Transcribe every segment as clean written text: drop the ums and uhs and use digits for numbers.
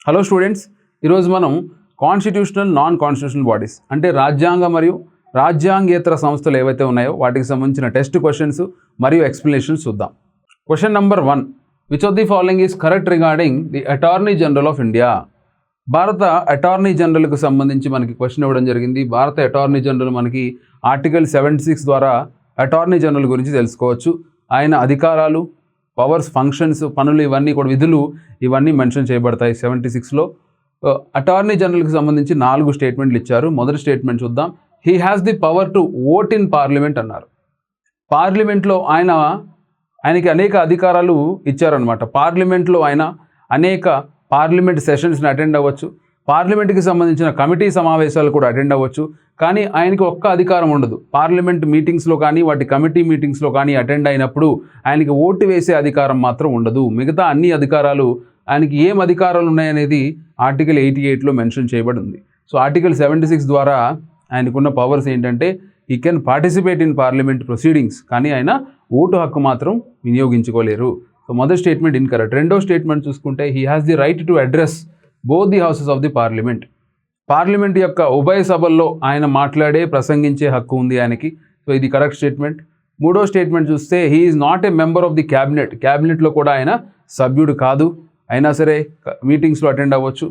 Hello students, ఈరోజు మనం constitutional non constitutional bodies అంటే రాజ్యాంగ మరియు రాజ్యాంగేతర సంస్థలు ఏవైతే ఉన్నాయో వాటికి సంబంధించిన టెస్ట్ క్వశ్చన్స్ మరియు ఎక్స్ప్లెనేషన్స్ చూద్దాం. Question number 1, which of the following is correct regarding the attorney general of India? భారత అటార్నీ జనరల్కు సంబంధించి మనకి క్వశ్చన్ ఇవ్వడం జరిగింది. భారత అటార్నీ జనరల్ మనకి ఆర్టికల్ 76 ద్వారా అటార్నీ జనరల్ గురించి తెలుసుకోవచ్చు. ఆయన అధికారాలు, పవర్స్, ఫంక్షన్స్, పనులు, ఇవన్నీ కూడా విధులు ఇవన్నీ మెన్షన్ చేయబడతాయి 76లో. అటార్నీ జనరల్కి సంబంధించి 4 స్టేట్మెంట్లు ఇచ్చారు. మొదటి స్టేట్మెంట్ చూద్దాం. He has the power to vote in parliament అన్నారు. పార్లమెంట్లో ఆయనకి అనేక అధికారాలు ఇచ్చారనమాట. పార్లమెంట్లో ఆయన అనేక పార్లమెంట్ సెషన్స్ని అటెండ్ అవ్వచ్చు, పార్లమెంట్కి సంబంధించిన కమిటీ సమావేశాలు కూడా అటెండ్ అవ్వచ్చు. కానీ ఆయనకి ఒక్క అధికారం ఉండదు. పార్లమెంట్ మీటింగ్స్లో కానీ వాటి కమిటీ మీటింగ్స్లో కానీ అటెండ్ అయినప్పుడు ఆయనకి ఓటు వేసే అధికారం మాత్రం ఉండదు. మిగతా అన్ని అధికారాలు, ఆయనకి ఏం అధికారాలు ఉన్నాయనేది ఆర్టికల్ 88లో మెన్షన్ చేయబడింది. సో ఆర్టికల్ 76 ద్వారా ఆయనకున్న పవర్స్ ఏంటంటే he can participate in parliament proceedings, కానీ ఆయన ఓటు హక్కు మాత్రం వినియోగించుకోలేరు. సో మొదటి స్టేట్మెంట్ ఇన్కరెక్ట్. రెండో స్టేట్మెంట్ చూసుకుంటే he has the right to address both the houses of the parliament. Parliament యొక్క ఉభయ సభల్లో ఆయన మాట్లాడే, ప్రసంగించే హక్కు ఉంది ఆయనకి. సో ఇది కరెక్ట్ స్టేట్మెంట్. మూడో స్టేట్మెంట్ చూస్తే he is not a member of the cabinet. క్యాబినెట్లో కూడా ఆయన సభ్యుడు కాదు, అయినా సరే మీటింగ్స్లో అటెండ్ అవ్వచ్చు.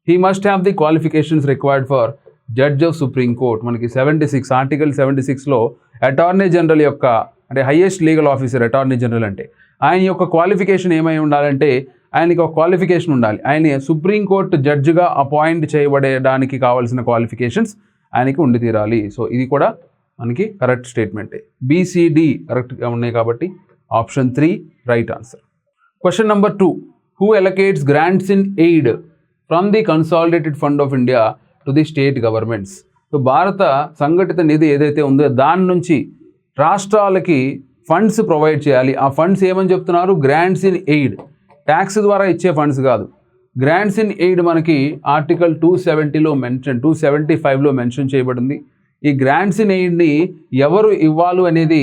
He must have the qualifications required for judge of supreme court. మనకి 76 ఆర్టికల్ 76లో అటార్నీ జనరల్ యొక్క అంటే highest legal officer attorney general అంటే ఆయన యొక్క క్వాలిఫికేషన్ ఏమై ఉండాలంటే ఆయనకి ఒక క్వాలిఫికేషన్ ఉండాలి. ఆయన సుప్రీంకోర్టు జడ్జిగా అపాయింట్ చేయబడడానికి కావాల్సిన క్వాలిఫికేషన్స్ ఆయనకి ఉండి తీరాలి. సో ఇది కూడా మనకి కరెక్ట్ స్టేట్మెంటే. BCD కరెక్ట్గా ఉన్నాయి కాబట్టి option 3 right answer. Question number 2, who allocates grants in aid from the consolidated fund of India to the state governments? So భారత సంఘటిత నిధి ఏదైతే ఉందో దాని నుంచి రాష్ట్రాలకి ఫండ్స్ ప్రొవైడ్ చేయాలి. ఆ ఫండ్స్ ఏమని చెప్తున్నారు? Grants in aid. ట్యాక్స్ ద్వారా ఇచ్చే ఫండ్స్ కాదు. గ్రాంట్స్ ఇన్ ఎయిడ్ మనకి ఆర్టికల్ 275లో మెన్షన్ చేయబడింది. ఈ గ్రాంట్స్ ఇన్ ఎయిడ్ని ఎవరు ఇవ్వాలి అనేది,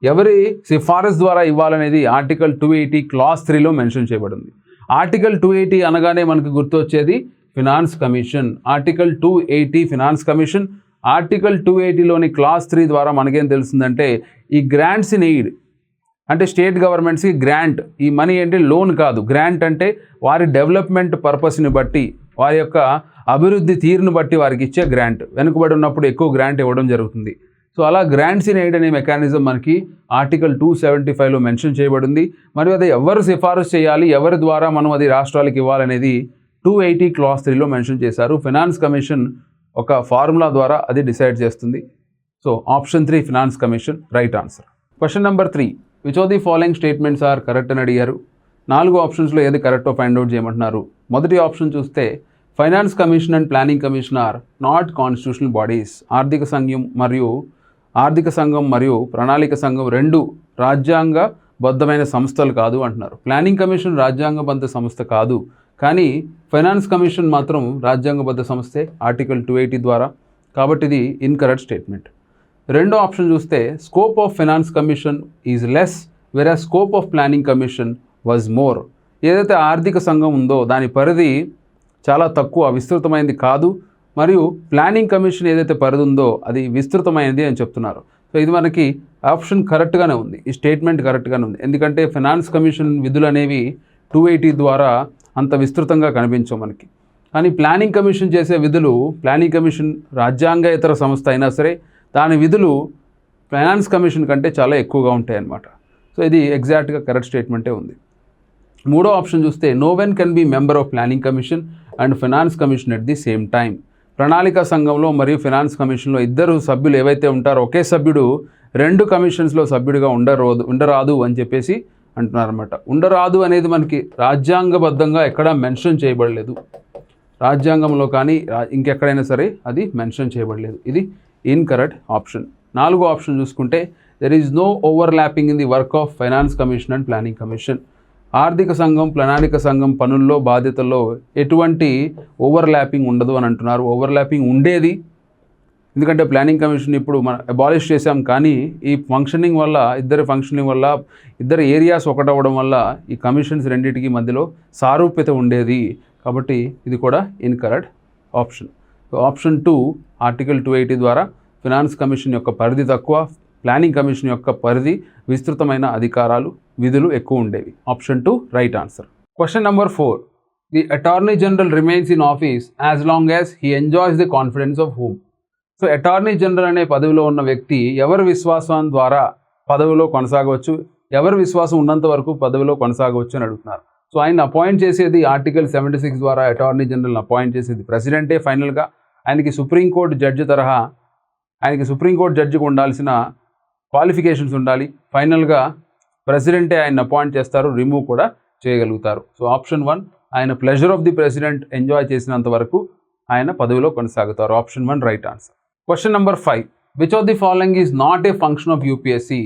ఎవరి సిఫారసు ద్వారా ఇవ్వాలనేది ఆర్టికల్ 280 క్లాస్ 3లో మెన్షన్ చేయబడింది. ఆర్టికల్ 280 అనగానే మనకు గుర్తొచ్చేది finance commission. Article 280 finance commission. Article 280లోని క్లాస్ 3 ద్వారా మనకేం తెలుస్తుందంటే ఈ గ్రాంట్స్ ఇన్ ఎయిడ్ అంటే స్టేట్ గవర్నమెంట్స్కి గ్రాంట్, ఈ మనీ అంటే లోన్ కాదు. గ్రాంట్ అంటే వారి డెవలప్మెంట్ పర్పస్ని బట్టి, వారి యొక్క అభివృద్ధి తీరును బట్టి వారికి ఇచ్చే గ్రాంట్. వెనుకబడి ఉన్నప్పుడు ఎక్కువ గ్రాంట్ ఇవ్వడం జరుగుతుంది. సో అలా గ్రాంట్స్ ఇన్ ఎయిడ్ అనే మెకానిజం మనకి ఆర్టికల్ 275లో మెన్షన్ చేయబడింది. మరియు అది ఎవరు సిఫారసు చేయాలి, ఎవరి ద్వారా మనం అది రాష్ట్రాలకు ఇవ్వాలనేది 280 క్లాస్ 3లో మెన్షన్ చేశారు. ఫినాన్స్ కమిషన్ ఒక ఫార్ములా ద్వారా అది డిసైడ్ చేస్తుంది. So option 3 finance commission right answer. Question number 3, which of the following statements are correct అని అడిగారు. 4 ఆప్షన్స్లో ఏది కరెక్టో ఫైండ్ అవుట్ చేయమంటున్నారు. మొదటి ఆప్షన్ చూస్తే finance commission and planning commission or not constitutional bodies. ఆర్థిక సంఘం మరియు ప్రణాళిక సంఘం 2 రాజ్యాంగబద్ధమైన సంస్థలు కాదు అంటున్నారు. ప్లానింగ్ కమిషన్ రాజ్యాంగబద్ధ సంస్థ కాదు, కానీ ఫైనాన్స్ కమిషన్ మాత్రం రాజ్యాంగబద్ధ సంస్థే ఆర్టికల్ 280 ద్వారా. కాబట్టి ఇది ఇన్కరెక్ట్ స్టేట్మెంట్. రెండో ఆప్షన్ చూస్తే scope of finance commission is less whereas scope of planning commission was more. ఏదైతే ఆర్థిక సంఘం ఉందో దాని పరిధి చాలా తక్కువ, విస్తృతమైనది కాదు. మరియు ప్లానింగ్ కమిషన్ ఏదైతే పరిధి ఉందో అది విస్తృతమైనది అని చెప్తున్నారు. సో ఇది మనకి ఆప్షన్ కరెక్ట్గానే ఉంది, ఈ స్టేట్మెంట్ కరెక్ట్గానే ఉంది. ఎందుకంటే ఫైనాన్స్ కమిషన్ విధులు అనేవి 280 ద్వారా అంత విస్తృతంగా కనిపించవు మనకి. కానీ ప్లానింగ్ కమిషన్ చేసే విధులు, ప్లానింగ్ కమిషన్ రాజ్యాంగేతర సంస్థ అయినా సరే దాని విధులు ఫైనాన్స్ కమిషన్ కంటే చాలా ఎక్కువగా ఉంటాయి అన్నమాట. సో ఇది ఎగ్జాక్ట్గా కరెక్ట్ స్టేట్మెంటే ఉంది. మూడో ఆప్షన్ చూస్తే no one can be member of planning commission and finance commission at the same time. ప్రణాళిక సంఘంలో మరియు ఫైనాన్స్ కమిషన్లో ఇద్దరు సభ్యులు ఏవైతే ఉంటారో ఒకే సభ్యుడు 2 కమిషన్స్లో సభ్యుడిగా ఉండరాదు అని చెప్పేసి అంటున్నారన్నమాట. ఉండరాదు అనేది మనకి రాజ్యాంగబద్ధంగా ఎక్కడా మెన్షన్ చేయబడలేదు. రాజ్యాంగంలో కానీ ఇంకెక్కడైనా సరే అది మెన్షన్ చేయబడలేదు. ఇది ఇన్కరెక్ట్ ఆప్షన్. 4వ ఆప్షన్ చూసుకుంటే there is no overlapping in the work of finance commission and planning commission. ఆర్థిక సంఘం, ప్రణాళిక సంఘం పనుల్లో, బాధ్యతల్లో ఎటువంటి ఓవర్లాపింగ్ ఉండదు అని అంటున్నారు. ఓవర్లాపింగ్ ఉండేది, ఎందుకంటే ప్లానింగ్ కమిషన్ ఇప్పుడు మనం అబాలిష్ చేసాం, కానీ ఈ ఫంక్షనింగ్ వల్ల, ఇద్దరు ఏరియాస్ ఒకటవ్వడం వల్ల ఈ కమిషన్స్ రెండింటికి మధ్యలో సారూప్యత ఉండేది. కాబట్టి ఇది కూడా ఇన్కరెక్ట్ ఆప్షన్. ఆప్షన్ 2 ఆర్టికల్ 280 ద్వారా ఫినాన్స్ కమిషన్ యొక్క పరిధి తక్కువ, ప్లానింగ్ కమిషన్ యొక్క పరిధి విస్తృతమైన అధికారాలు, విధులు ఎక్కువ ఉండేవి. Option 2 right answer. Question number 4. The attorney general remains in office as long as he enjoys the confidence of whom. So attorney general అనే పదవిలో ఉన్న వ్యక్తి ఎవరి విశ్వాసం ద్వారా పదవిలో కొనసాగవచ్చు, ఎవరి విశ్వాసం ఉన్నంత వరకు పదవిలో కొనసాగవచ్చు అని అడుగుతున్నారు. సో ఆయన అపాయింట్ చేసేది ఆర్టికల్ 76 ద్వారా అటార్నీ జనరల్ని అపాయింట్ చేసేది ప్రెసిడెంటే ఫైనల్గా. ఆయనకి సుప్రీంకోర్టు జడ్జి తరహా ఆయనకి సుప్రీంకోర్టు జడ్జికి ఉండాల్సిన క్వాలిఫికేషన్స్ ఉండాలి. ఫైనల్గా ప్రెసిడెంటే ఆయన అపాయింట్ చేస్తారు, రిమూవ్ కూడా చేయగలుగుతారు. సో ఆప్షన్ 1 ఆయన pleasure of the president enjoy చేసినంత వరకు ఆయన పదవిలో కొనసాగుతారు. Option 1 right answer. Question number 5. Which of the following is not a function of UPSC.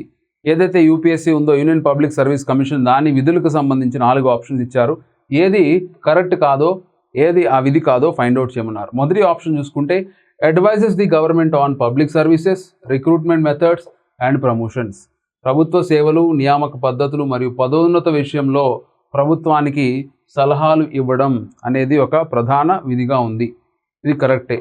ఏదైతే యూపీఎస్సీ ఉందో యూనియన్ పబ్లిక్ సర్వీస్ కమిషన్, దాని విధులకు సంబంధించి 4 ఆప్షన్స్ ఇచ్చారు. ఏది కరెక్ట్ కాదో, ఏది ఆ విధి కాదో ఫైండ్ అవుట్ చేయమన్నారు. మొదటి ఆప్షన్ చూసుకుంటే advises the government on public services, recruitment methods and promotions. ప్రభుత్వ సేవలు, నియామక పద్ధతులు మరియు పదోన్నత విషయంలో ప్రభుత్వానికి సలహాలు ఇవ్వడం అనేది ఒక ప్రధాన విధిగా ఉంది. ఇది కరెక్టే.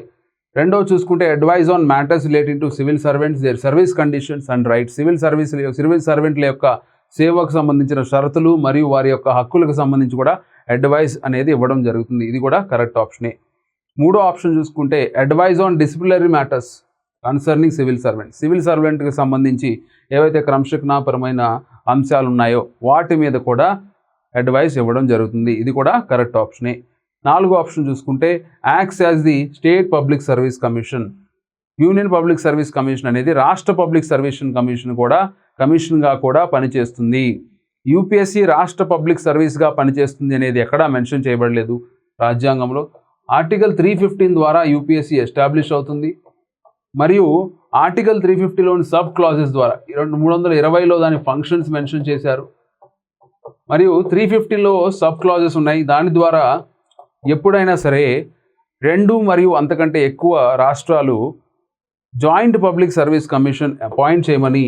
రెండవ చూసుకుంటే advice on matters relating to civil servants, their service conditions and rights. Civil సర్వెంట్ల యొక్క సేవకు సంబంధించిన షరతులు మరియు వారి యొక్క హక్కులకు సంబంధించి కూడా అడ్వైజ్ అనేది ఇవ్వడం జరుగుతుంది. ఇది కూడా కరెక్ట్ ఆప్షనే. మూడో ఆప్షన్ చూసుకుంటే advice on disciplinary matters concerning civil servant. Civil సర్వెంట్కి సంబంధించి ఏవైతే క్రమశిక్షణాపరమైన అంశాలు ఉన్నాయో వాటి మీద కూడా అడ్వైస్ ఇవ్వడం జరుగుతుంది. ఇది కూడా కరెక్ట్ ఆప్షనే. నాలుగో ఆప్షన్ చూసుకుంటే acts as the state public service commission. Union public service commission అనేది రాష్ట్ర పబ్లిక్ సర్వీస్ కమిషన్గా కూడా పనిచేస్తుంది. యూపీఎస్సీ రాష్ట్ర పబ్లిక్ సర్వీస్గా పనిచేస్తుంది అనేది ఎక్కడా మెన్షన్ చేయబడలేదు రాజ్యాంగంలో. ఆర్టికల్ 315 ద్వారా యూపీఎస్సీ ఎస్టాబ్లిష్ అవుతుంది మరియు ఆర్టికల్ 350లోని సబ్ క్లాజెస్ ద్వారా 320లో దాని ఫంక్షన్స్ మెన్షన్ చేశారు మరియు 350లో సబ్ క్లాజెస్ ఉన్నాయి. దాని ద్వారా ఎప్పుడైనా సరే 2 మరియు అంతకంటే ఎక్కువ రాష్ట్రాలు joint public service commission appoint చేయమని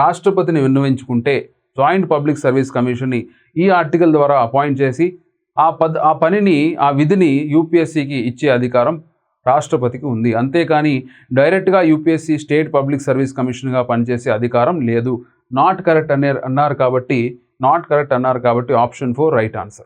రాష్ట్రపతిని విన్నవించుకుంటే జాయింట్ పబ్లిక్ సర్వీస్ కమిషన్ని ఈ ఆర్టికల్ ద్వారా అపాయింట్ చేసి ఆ విధిని యూపీఎస్సీకి ఇచ్చే అధికారం రాష్ట్రపతికి ఉంది. అంతేకాని డైరెక్ట్గా యూపీఎస్సీ స్టేట్ పబ్లిక్ సర్వీస్ కమిషన్గా పనిచేసే అధికారం లేదు. నాట్ కరెక్ట్ అన్నారు కాబట్టి ఆప్షన్ 4 రైట్ ఆన్సర్.